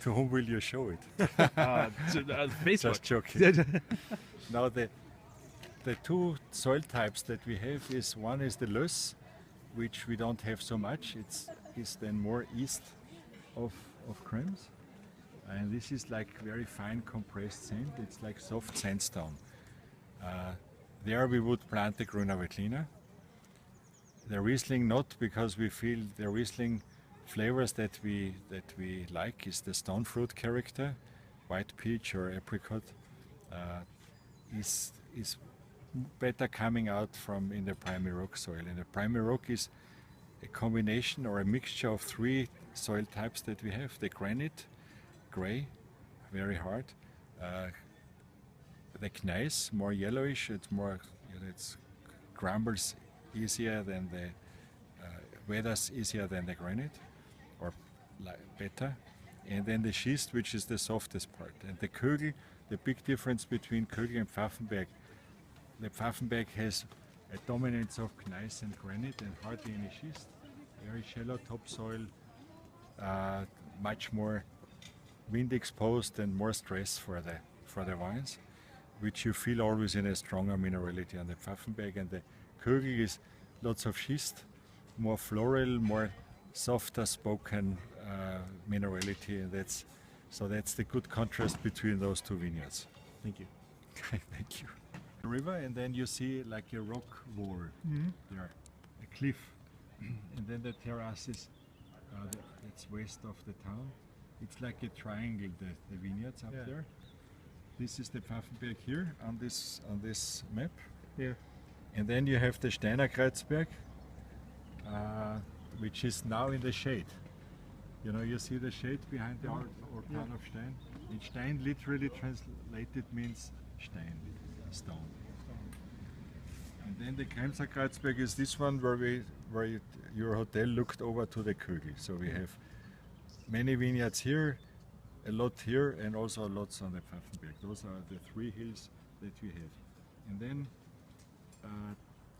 To whom will you show it? Facebook. Just joking. Now the two soil types that we have is one is the loess, which we don't have so much. It's then more east of Krems, and this is like very fine compressed sand. It's like soft sandstone. There we would plant the Gruner Veltliner. The Riesling not, because we feel the Riesling flavors that we like is the stone fruit character, white peach or apricot, is better coming out from in the primary rock soil. And the primary rock is a combination or a mixture of three soil types that we have: the granite, gray, very hard, the gneiss, more yellowish. It's more, it's crumbles easier than the weathers easier than the granite, or better. And then the schist, which is the softest part. And the Kögel, the big difference between Kögel and Pfaffenberg, the Pfaffenberg has a dominance of gneiss and granite and hardly any schist. Very shallow topsoil, much more wind exposed and more stress for the vines, which you feel always in a stronger minerality on the Pfaffenberg. And the Kögel is lots of schist, more floral, more softer spoken minerality, and that's the good contrast between those two vineyards. Thank you. Thank you. The river, and then you see like a rock wall there, a cliff, and then the terraces. It's west of the town. It's like a triangle. The vineyards up there. This is the Pfaffenberg here on this map. Yeah. And then you have the Steiner Kreuzberg, which is now in the shade. You know, you see the shade behind the Orkan of Stein. And Stein literally translated means Stein, stone. And then the Kremstal Kreuzberg is this one where your hotel looked over to the Kögel. So we have many vineyards here, a lot here, and also lots on the Pfaffenberg. Those are the three hills that we have. And then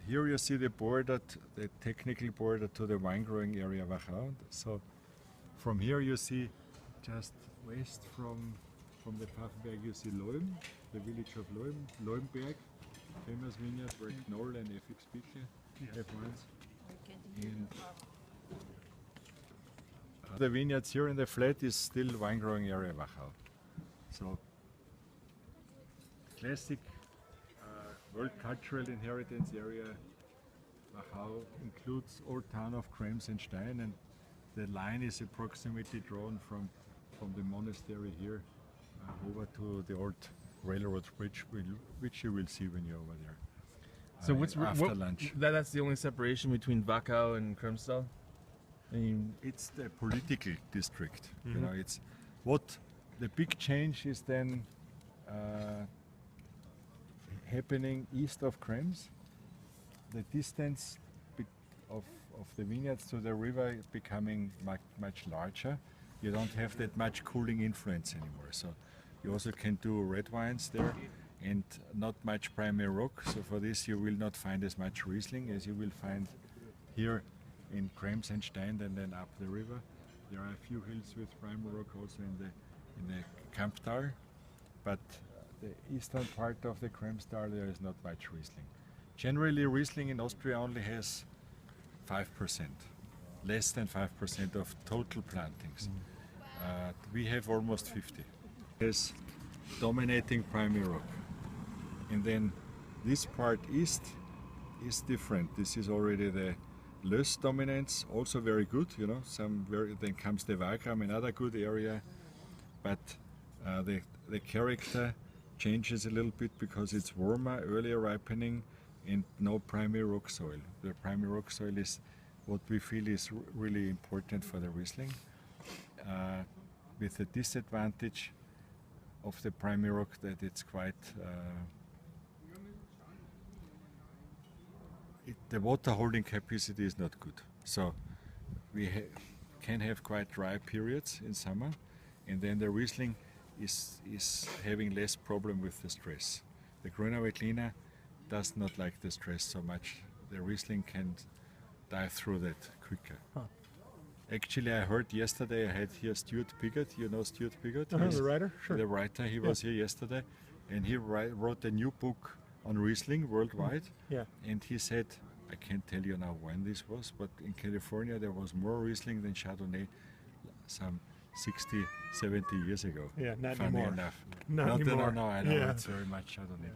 here you see the border, the technical border to the wine growing area Wachau. So from here you see just west from the Pfaffenberg you see Leum, the village of Leum, Leumberg, famous vineyard where Knoll and FX Bicle have wines. And the vineyards here in the flat is still wine growing area Wachau. So classic World Cultural Inheritance Area Wachau includes old town of Krems and Stein, and the line is approximately drawn from the monastery here over to the old railroad bridge, which you will see when you're over there. So after lunch. That's the only separation between Wachau and Kremstal? It's the political district. You know, it's what the big change is then happening east of Krems. The distance of the vineyards to the river is becoming much larger. You don't have that much cooling influence anymore. So you also can do red wines there and not much primary rock. So for this you will not find as much Riesling as you will find here in Krems and Stein and then up the river. There are a few hills with primary rock also in the Camptal, but the eastern part of the Kremstal there is not much Riesling. Generally Riesling in Austria only has 5%, less than 5% of total plantings. We have almost 50. There's dominating primary rock. And then this part east is different. This is already the loess dominance, also very good, you know, then comes the Wagram, another good area, but the character changes a little bit because it's warmer, earlier ripening, and no primary rock soil. The primary rock soil is what we feel is really important for the Riesling, with the disadvantage of the primary rock that it's quite the water holding capacity is not good. So we can have quite dry periods in summer, and then the Riesling is having less problem with the stress. The Gruner Veltliner does not like the stress so much. The Riesling can dive through that quicker. Actually, I heard yesterday, I had here Stuart Piggott. You know Stuart Piggott? The writer? Sure. The writer. He was here yesterday, and he wrote a new book on Riesling worldwide. Yeah. And he said, I can't tell you now when this was, but in California there was more Riesling than Chardonnay some 60, 70 years ago. Yeah, not Funny anymore. enough. Not anymore. No, I know Yeah. it's very much Chardonnay.